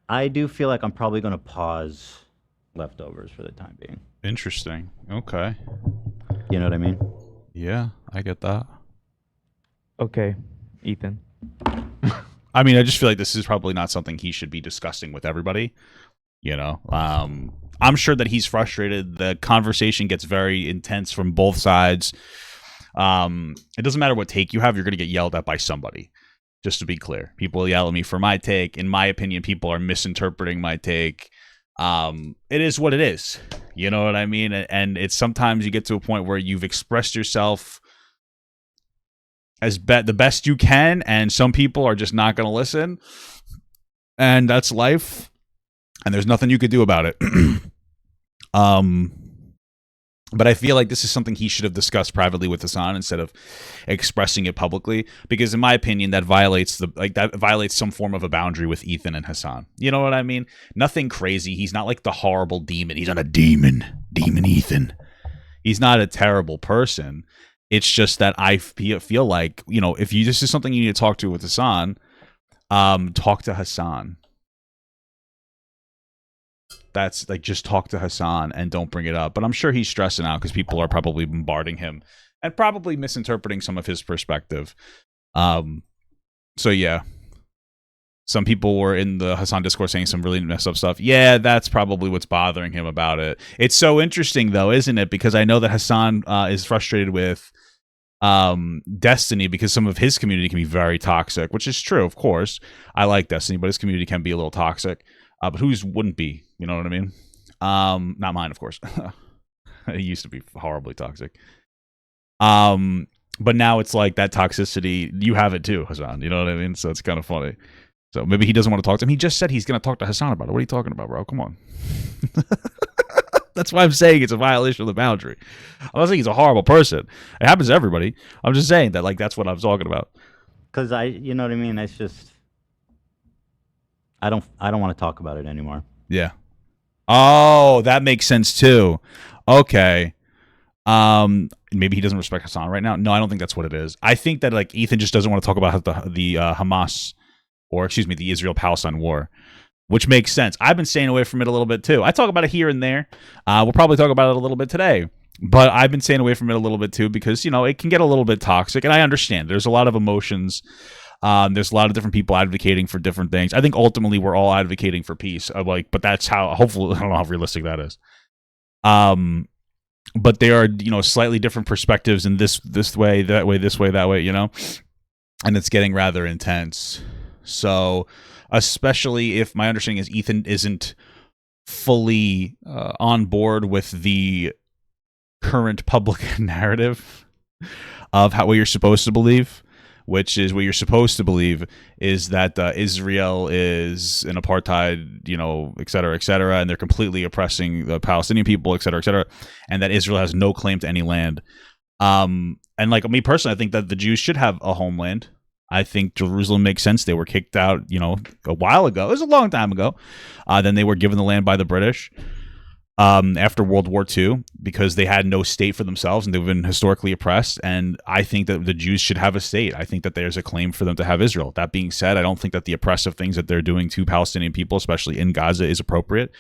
I do feel like I'm probably going to pause leftovers for the time being. Interesting. Okay. You know what I mean? Yeah, I get that. Okay, Ethan. I mean, I just feel like this is probably not something he should be discussing with everybody. You know, I'm sure that he's frustrated. The conversation gets very intense from both sides. It doesn't matter what take you have; you're going to get yelled at by somebody. Just to be clear, people yell at me for my take. In my opinion, people are misinterpreting my take. It is what it is. You know what I mean? And it's sometimes you get to a point where you've expressed yourself the best you can, and some people are just not going to listen, and that's life. And there's nothing you could do about it. But I feel like this is something he should have discussed privately with Hasan instead of expressing it publicly, because in my opinion that violates some form of a boundary with Ethan and Hasan. You know what I mean? Nothing crazy. He's not like the horrible demon. He's not a demon Ethan. He's not a terrible person. It's just that I feel like, you know, if this is something you need to talk to with Hasan, talk to Hasan. That's like, just talk to Hasan and don't bring it up. But I'm sure he's stressing out because people are probably bombarding him and probably misinterpreting some of his perspective. So yeah, some people were in the Hasan Discord saying some really messed up stuff. Yeah, that's probably what's bothering him about it. It's so interesting though, isn't it? Because I know that Hasan is frustrated with Destiny because some of his community can be very toxic, which is true, of course. I like Destiny, but his community can be a little toxic. But whose wouldn't be? You know what I mean? Not mine, of course. It used to be horribly toxic. But now it's like that toxicity, you have it too, Hasan. You know what I mean? So it's kind of funny. So maybe he doesn't want to talk to him. He just said he's going to talk to Hasan about it. What are you talking about, bro? Come on. That's why I'm saying it's a violation of the boundary. I'm not saying he's a horrible person. It happens to everybody. I'm just saying that, like, that's what I'm talking about. Because you know what I mean? It's just, I don't want to talk about it anymore. Yeah. Oh, that makes sense too. Okay. Maybe he doesn't respect Hasan right now. No, I don't think that's what it is. I think that, like, Ethan just doesn't want to talk about the Hamas, or excuse me, the Israel-Palestine war, which makes sense. I've been staying away from it a little bit too. I talk about it here and there. We'll probably talk about it a little bit today, but I've been staying away from it a little bit too because, you know, it can get a little bit toxic, and I understand there's a lot of emotions. There's a lot of different people advocating for different things. I think ultimately we're all advocating for peace. But that's how, hopefully, I don't know how realistic that is. But there are, you know, slightly different perspectives in this way, that way, this way, that way, you know, and it's getting rather intense. So, especially if my understanding is Ethan isn't fully on board with the current public narrative of what you're supposed to believe, which is what you're supposed to believe is that Israel is an apartheid, you know, et cetera, and they're completely oppressing the Palestinian people, et cetera, and that Israel has no claim to any land. And like me personally, I think that the Jews should have a homeland. I think Jerusalem makes sense. They were kicked out, you know, a while ago. It was a long time ago. Then they were given the land by the British after World War II because they had no state for themselves and they've been historically oppressed. And I think that the Jews should have a state. I think that there's a claim for them to have Israel. That being said, I don't think that the oppressive things that they're doing to Palestinian people, especially in Gaza, is appropriate.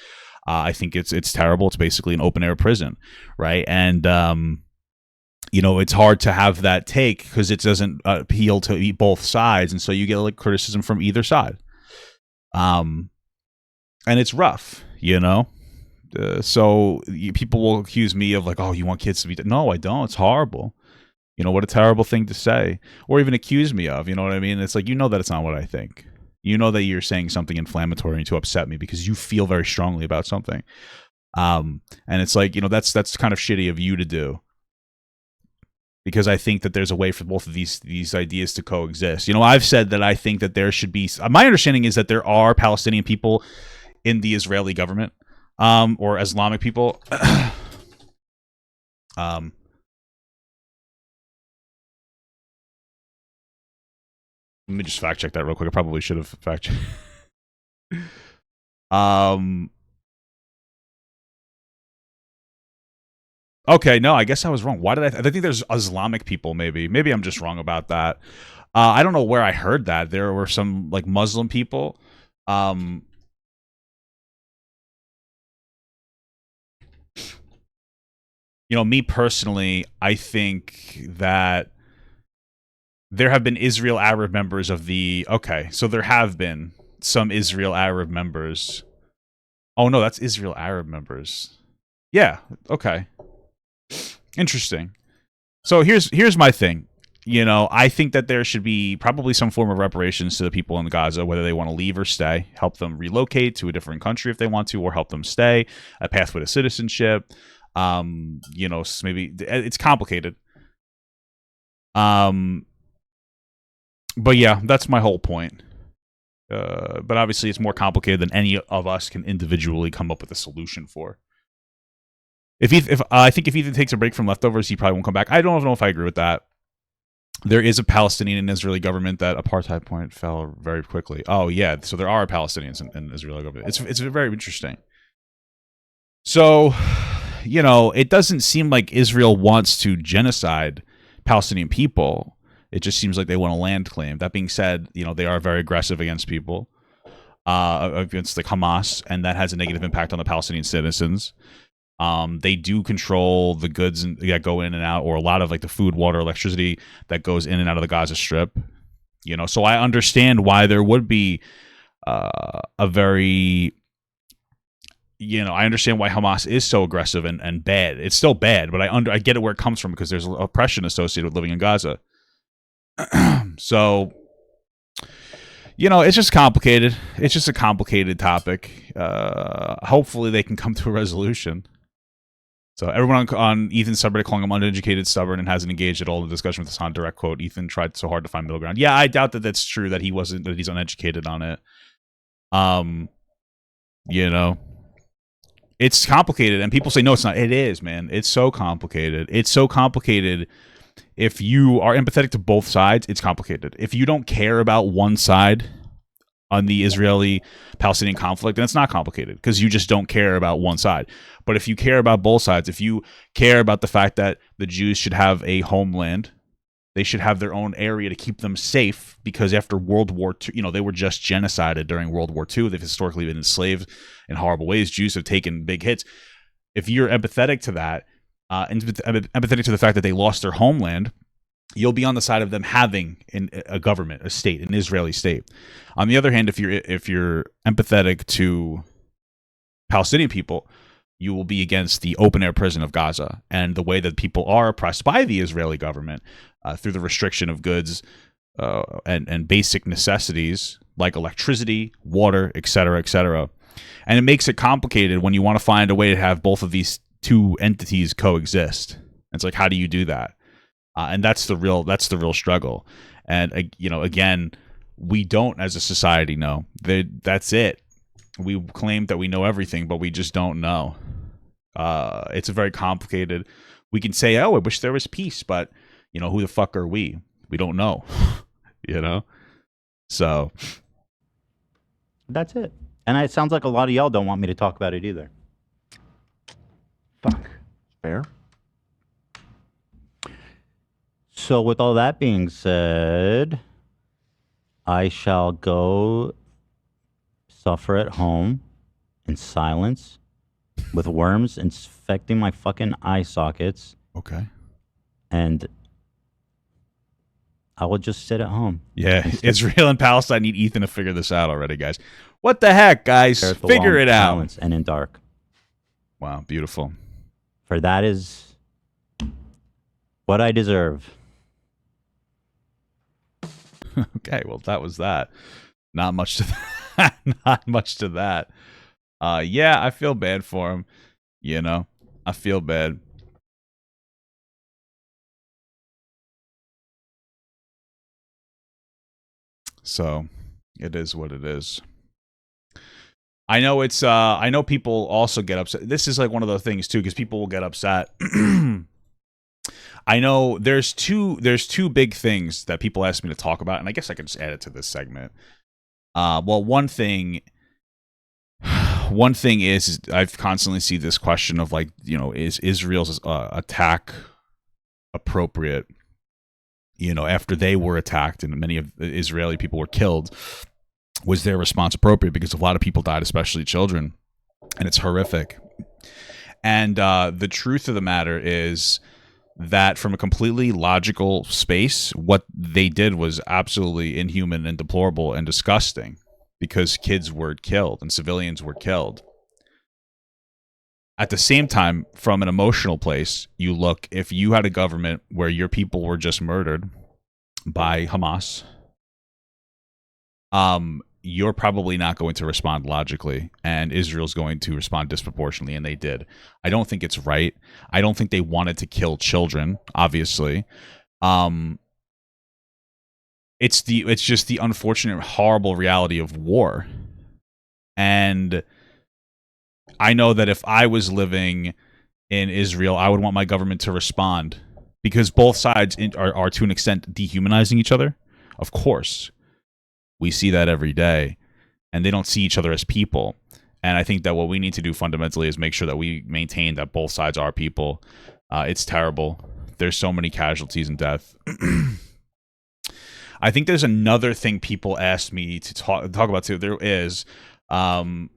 I think it's terrible. It's basically an open air prison, right? And you know, it's hard to have that take because it doesn't appeal to both sides, and so you get like criticism from either side. And it's rough, you know. So people will accuse me of like, oh, you want kids to be no, I don't. It's horrible. You know, what a terrible thing to say, or even accuse me of. You know what I mean? It's like, you know that it's not what I think. You know that you're saying something inflammatory to upset me because you feel very strongly about something. And it's like, you know, that's kind of shitty of you to do. Because I think that there's a way for both of these ideas to coexist. You know, I've said that I think that there should be. My understanding is that there are Palestinian people in the Israeli government, or Islamic people. Let me just fact check that real quick. I probably should have fact checked. Okay, no, I guess I was wrong. Why did I think there's Islamic people, maybe. Maybe I'm just wrong about that. I don't know where I heard that. There were some, like, Muslim people. Me personally, I think that there have been Israel Arab members of the. Okay, so there have been some Israel Arab members. Oh no, that's Israel Arab members. Yeah. Okay. Interesting. So here's my thing. I think that there should be probably some form of reparations to the people in Gaza, whether they want to leave or stay, help them relocate to a different country if they want to, or help them stay, a pathway to citizenship. Maybe it's complicated. But yeah, that's my whole point. But obviously it's more complicated than any of us can individually come up with a solution for. I think if Ethan takes a break from leftovers, he probably won't come back. I don't know if I agree with that. There is a Palestinian and Israeli government. That apartheid point fell very quickly. Oh yeah, so there are Palestinians and Israeli government. It's very interesting. So, it doesn't seem like Israel wants to genocide Palestinian people. It just seems like they want a land claim. That being said, they are very aggressive against people, against the Hamas, and that has a negative impact on the Palestinian citizens. They do control the goods that go in and out, or a lot of like the food, water, electricity that goes in and out of the Gaza Strip. So I understand why there would be a very, I understand why Hamas is so aggressive and bad. It's still bad, but I get it where it comes from, because there's oppression associated with living in Gaza. So, it's just complicated. It's just a complicated topic. Hopefully they can come to a resolution. So everyone on Ethan's subreddit calling him uneducated, stubborn, and hasn't engaged at all in the discussion with Hasan. Direct quote: Ethan tried so hard to find middle ground. Yeah, I doubt that that's true, that he's uneducated on it. It's complicated, and people say, no, it's not. It is, man. It's so complicated. It's so complicated. If you are empathetic to both sides, it's complicated. If you don't care about one side on the Israeli-Palestinian conflict, then it's not complicated, because you just don't care about one side. But if you care about both sides, if you care about the fact that the Jews should have a homeland, they should have their own area to keep them safe, because after World War II, they were just genocided during World War II. They've historically been enslaved in horrible ways. Jews have taken big hits. If you're empathetic to that, and empathetic to the fact that they lost their homeland, you'll be on the side of them having a government, a state, an Israeli state. On the other hand, if you're empathetic to Palestinian people, you will be against the open-air prison of Gaza and the way that people are oppressed by the Israeli government through the restriction of goods and basic necessities like electricity, water, etc., etc. And it makes it complicated when you want to find a way to have both of these two entities coexist. It's like, how do you do that? And that's the real struggle. And again, we don't as a society know. That's it. We claim that we know everything, but we just don't know. It's a very complicated. We can say, "Oh, I wish there was peace," but who the fuck are we? We don't know. So that's it. And it sounds like a lot of y'all don't want me to talk about it either. Fuck. Fair. So with all that being said, I shall go suffer at home in silence with worms infecting my fucking eye sockets. Okay. And I will just sit at home. Yeah, Israel and Palestine need Ethan to figure this out already, guys. What the heck, guys? Figure it out. Silence and in dark. Wow, beautiful. For that is what I deserve. Okay, well, that was that. Not much to that. Not much to that. Yeah, I feel bad for him. I feel bad. So, it is what it is. I know it's. I know people also get upset. This is like one of the things too, because people will get upset. I know there's two big things that people ask me to talk about, and I guess I could just add it to this segment. Well, one thing is I've constantly see this question of like, is Israel's attack appropriate? After they were attacked and many of the Israeli people were killed, was their response appropriate? Because a lot of people died, especially children, and it's horrific. And the truth of the matter is that from a completely logical space, what they did was absolutely inhuman and deplorable and disgusting because kids were killed and civilians were killed. At the same time, from an emotional place, you look, if you had a government where your people were just murdered by Hamas, you're probably not going to respond logically, and Israel's going to respond disproportionately, and they did. I don't think it's right. I don't think they wanted to kill children, obviously. It's just the unfortunate, horrible reality of war. And I know that if I was living in Israel, I would want my government to respond because both sides are to an extent dehumanizing each other. Of course, we see that every day, and they don't see each other as people. And I think that what we need to do fundamentally is make sure that we maintain that both sides are people. It's terrible. There's so many casualties and death. I think there's another thing people asked me to talk about too. There is. I want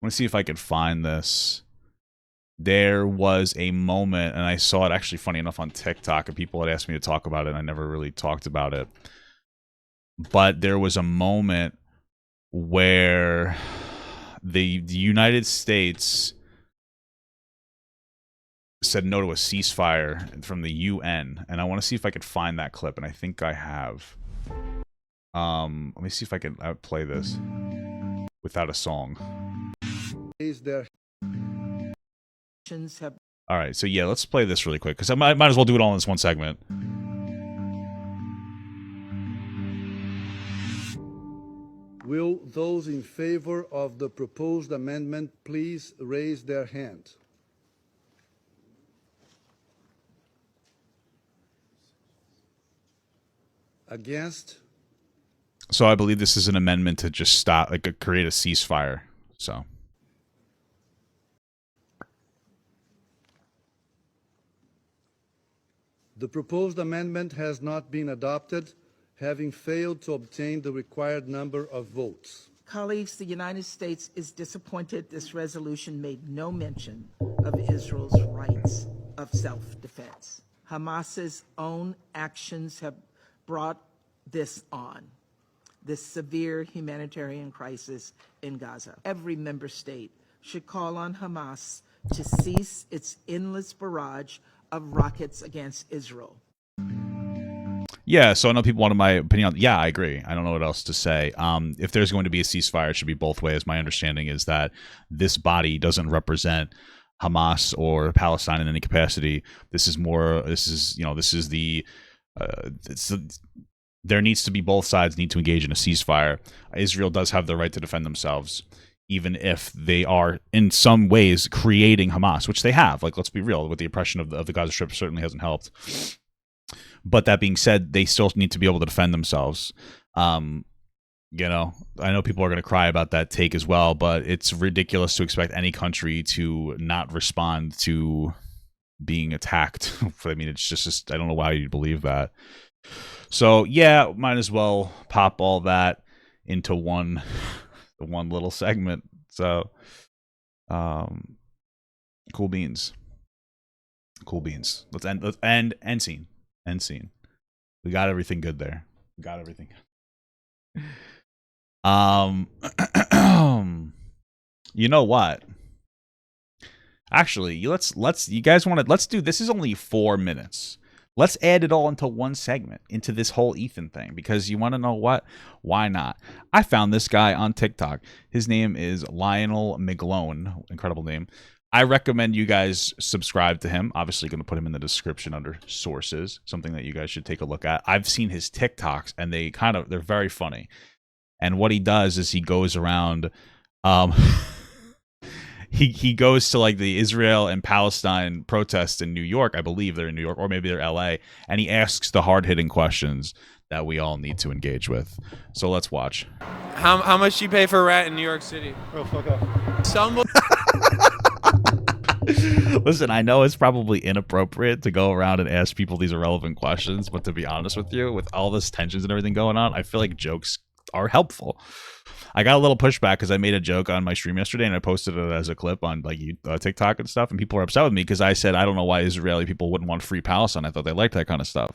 to see if I could find this. There was a moment, and I saw it actually, funny enough, on TikTok, and people had asked me to talk about it, and I never really talked about it. But there was a moment where the United States said no to a ceasefire from the UN, and I want to see if I could find that clip, and I think I have. Let me see if I can play this without a song. Is there All right, so yeah, let's play this really quick because I might as well do it all in this one segment. Will those in favor of the proposed amendment please raise their hand? Against? So I believe this is an amendment to just stop, like, create a ceasefire. So. The proposed amendment has not been adopted, having failed to obtain the required number of votes. Colleagues, the United States is disappointed this resolution made no mention of Israel's rights of self-defense. Hamas's own actions have brought this on, this severe humanitarian crisis in Gaza. Every member state should call on Hamas to cease its endless barrage of rockets against Israel. Yeah, so I know people wanted my opinion on. Yeah, I agree. I don't know what else to say. If there's going to be a ceasefire, it should be both ways. My understanding is that this body doesn't represent Hamas or Palestine in any capacity. This is more. This is the. There needs to be, both sides need to engage in a ceasefire. Israel does have the right to defend themselves, even if they are in some ways creating Hamas, which they have. Like, let's be real, with the oppression of the Gaza Strip certainly hasn't helped. But that being said, they still need to be able to defend themselves. I know people are going to cry about that take as well, but it's ridiculous to expect any country to not respond to being attacked. I mean, it's just I don't know why you'd believe that. So yeah, might as well pop all that into one little segment. So, cool beans. Let's end scene. End scene. We got everything good there. You know what? Actually, let's do, this is only 4 minutes. Let's add it all into one segment, into this whole Ethan thing, because you want to know what? Why not? I found this guy on TikTok. His name is Lionel McGlone. Incredible name. I recommend you guys subscribe to him. Obviously, going to put him in the description under sources, something that you guys should take a look at. I've seen his TikToks, and they're very funny. And what he does is he goes around, he goes to like the Israel and Palestine protests in New York. I believe they're in New York, or maybe they're LA, and he asks the hard-hitting questions that we all need to engage with. So let's watch. How much do you pay for a rat in New York City? Oh, fuck off. Somebody. Listen, I know it's probably inappropriate to go around and ask people these irrelevant questions, but to be honest with you, with all this tensions and everything going on, I feel like jokes are helpful. I got a little pushback because I made a joke on my stream yesterday and I posted it as a clip on like TikTok and stuff, and people were upset with me because I said I don't know why Israeli people wouldn't want free Palestine. I thought they liked that kind of stuff.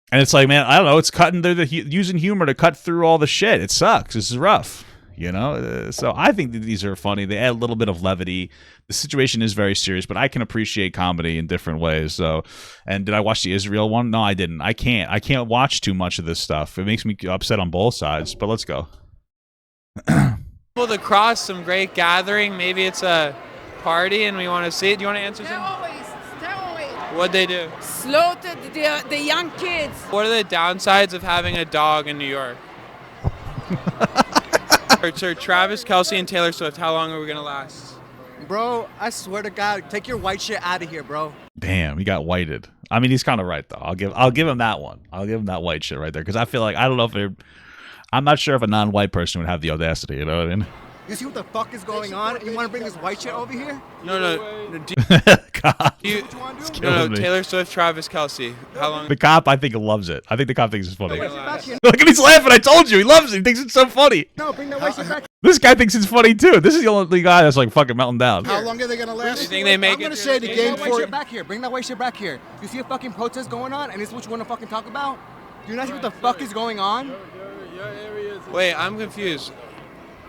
And it's like, man, I don't know. It's cutting they're using humor to cut through all the shit. It sucks. This is rough, you know. So I think that these are funny. They add a little bit of levity. The situation is very serious, but I can appreciate comedy in different ways. So, and did I watch the Israel one? No, I didn't. I can't watch too much of this stuff. It makes me upset on both sides. But let's go. People to cross some great gathering. Maybe it's a party and we want to see it. Do you want to answer something? What'd they do? Slaughtered the young kids. What are the downsides of having a dog in New York? Sir, Travis, Kelce, and Taylor Swift, how long are we going to last? Bro, I swear to God, take your white shit out of here, bro. Damn, he got whited. I mean, he's kind of right though. I'll give him that one. I'll give him that white shit right there because I feel like I don't know if I'm not sure if a non-white person would have the audacity. You know what I mean? You see what the fuck is going on? You want to bring this white shit over here? No. God, No, Taylor Swift, Travis, Kelce. How long? the cop, I think, loves it. I think the cop thinks it's funny. Look at he's laughing. I told you, he loves it. He thinks it's so funny. No, bring that white shit back. This guy thinks it's funny too. This is the only guy that's like fucking melting down. How long are they gonna last? You think they make I'm gonna it say the game for for back here. Bring that white shit back here. You see a fucking protest going on, and this is what you want to fucking talk about? Do you not see what the fuck is going on? Wait, I'm confused.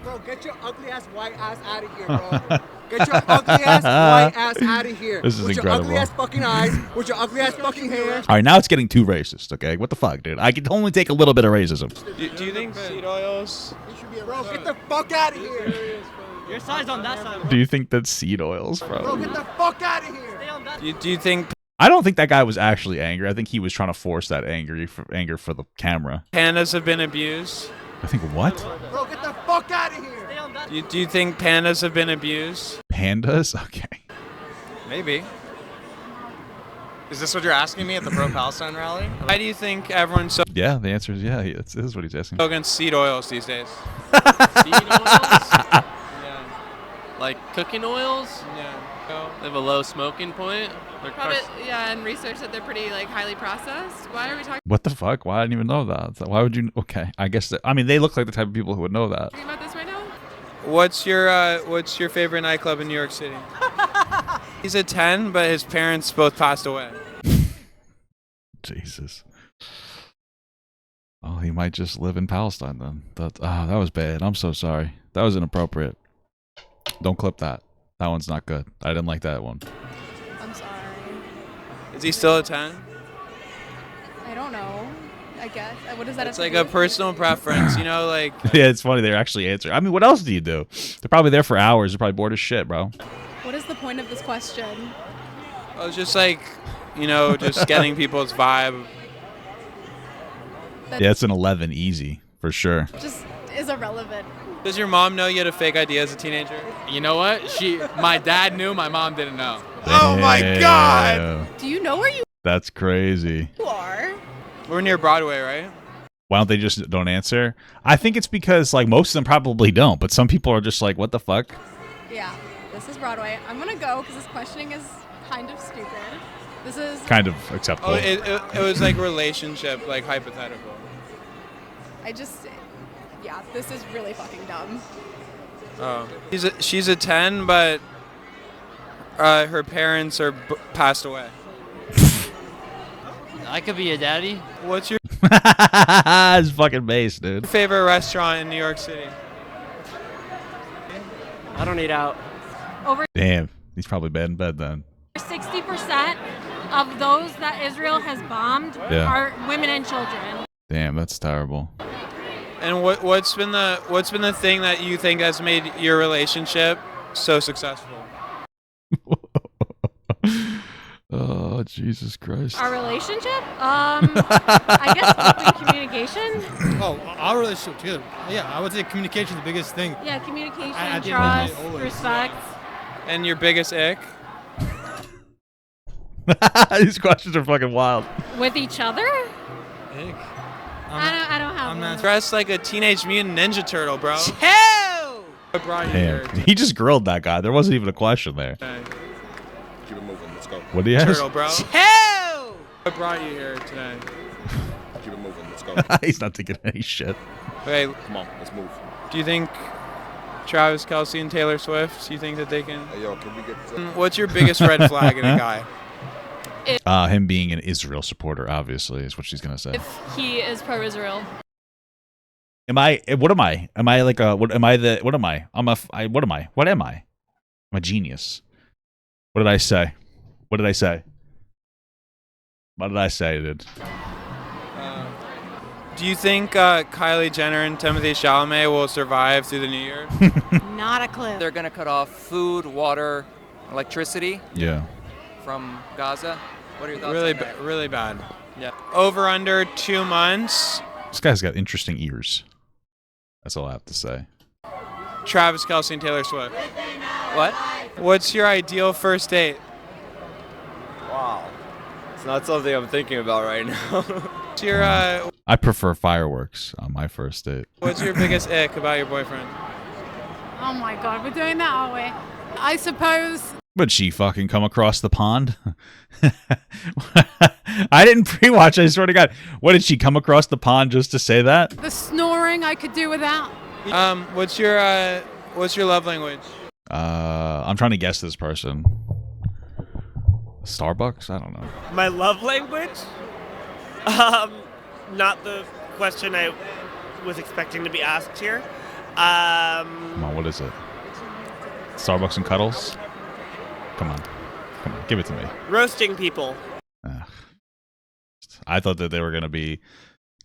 Bro, get your ugly ass white ass out of here, bro. Get your ugly ass white ass out of here. This is with incredible. Your ugly ass fucking eyes, with your ugly ass fucking hair. All right, now it's getting too racist. Okay, what the fuck, dude? I can only take a little bit of racism. Do you think seed oils? Bro, get the fuck out of here. Your side's on that side. Do you think that's seed oils, Bro, bro? get the fuck out of here. Do you think I don't think that guy was actually angry. I think he was trying to force that anger for the camera. pandas have been abused? I think what? Bro, get the fuck out of here. Do you think pandas have been abused? Pandas? Okay. Maybe. Is this what you're asking me at the pro-Palestine rally? Why do you think everyone's so Yeah, the answer is yeah. This is what he's asking. against seed oils these days? Seed oils? Yeah. Like cooking oils? Yeah. They have a low smoking point. They're Probably, yeah, and research that they're pretty like highly processed. Why are we talking What the fuck? Why I didn't even know that? Why would you? Okay, I guess. I mean, they look like the type of people who would know that. about this right now? What's your favorite nightclub in New York City? He's a 10, but his parents both passed away. Jesus. Oh, he might just live in Palestine then. That was bad. I'm so sorry. That was inappropriate. Don't clip that. That one's not good. I didn't like that one. I'm sorry. Is he still a 10? I don't know. I guess. What does that It's have like to a do with personal preference, you know, like Yeah, it's funny. They're actually answering. I mean, what else do you do? They're probably there for hours. They're probably bored as shit, bro. What is the point of this question? I was just like, you know, just getting people's vibe. That Yeah, it's an 11 easy for sure. just is irrelevant. Does your mom know you had a fake ID as a teenager? You know what? My dad knew, my mom didn't know. Oh my God! Do you know where you That's crazy. are? We're near Broadway, right? Why don't they just don't answer? I think it's because like most of them probably don't, but some people are just like, what the fuck? Yeah, this is Broadway. I'm gonna go because this questioning is kind of stupid. This is Kind of acceptable. Oh, it was like relationship, like hypothetical. yeah, this is really fucking dumb. Oh, she's a 10, but her parents are passed away. I could be a daddy. What's your It's fucking base, dude. favorite restaurant in New York City? I don't eat out. Damn, he's probably bad in bed then. 60% of those that Israel has bombed are women and children. Damn, that's terrible. And what's been the thing that you think has made your relationship so successful? Oh, Jesus Christ. Our relationship? I guess open communication. Oh, our relationship too. Yeah, I would say communication is the biggest thing. Yeah, communication, At the end trust, of the day, always. respect. And your biggest ick? These questions are fucking wild. With each other? Ick. I don't have one. Dressed like a Teenage Mutant Ninja Turtle, bro. Hell! What brought you here? Damn, he just grilled that guy. There wasn't even a question there. today? Keep it moving. Let's go. What do you ask? Turtle, bro. Hell! What brought you here today? Keep it moving. moving. Let's go. He's not taking any shit. Okay. Come on, let's move. Do you think Travis Kelce and Taylor Swift, do you think that they can... Hey, yo, can we get... What's your biggest red flag in a guy? Him being an Israel supporter, obviously, is what she's going to say. If he is pro-Israel. What am I? Am I like a, what am I the, what am I? What am I? What am I? I'm a genius. What did I say? What did I say? What did I say, dude? Do you think Kylie Jenner and Timothée Chalamet will survive through the new year? Not a clue. They're going to cut off food, water, electricity. Yeah. From Gaza. What are your thoughts Really, on that? really bad. Yeah. Over under 2 months. This guy's got interesting ears. That's all I have to say. Travis Kelce and Taylor Swift. What? What's your ideal first date? Wow. It's not something I'm thinking about right now. What's your, I prefer fireworks on my first date. what's your biggest ick about your boyfriend? Oh my God, we're doing that, are we? I suppose. Would she fucking come across the pond? I didn't pre-watch, I swear to God. What, did she come across the pond just to say that? The snoring I could do without. What's your love language? I'm trying to guess this person. Starbucks? I don't know. My love language? Not the question I was expecting to be asked here. Come on, what is it? Starbucks and cuddles? Come on, give it to me. Roasting people. I thought that they were gonna be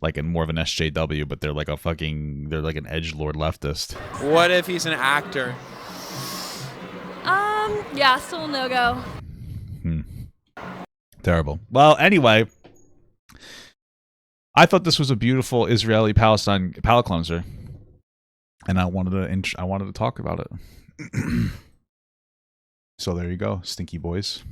like in more of an SJW, but they're like an edgelord leftist. What if he's an actor? Yeah, still no go. Terrible. Well, anyway, I thought this was a beautiful Israeli-Palestine palate cleanser, and I wanted to talk about it. So there you go, stinky boys.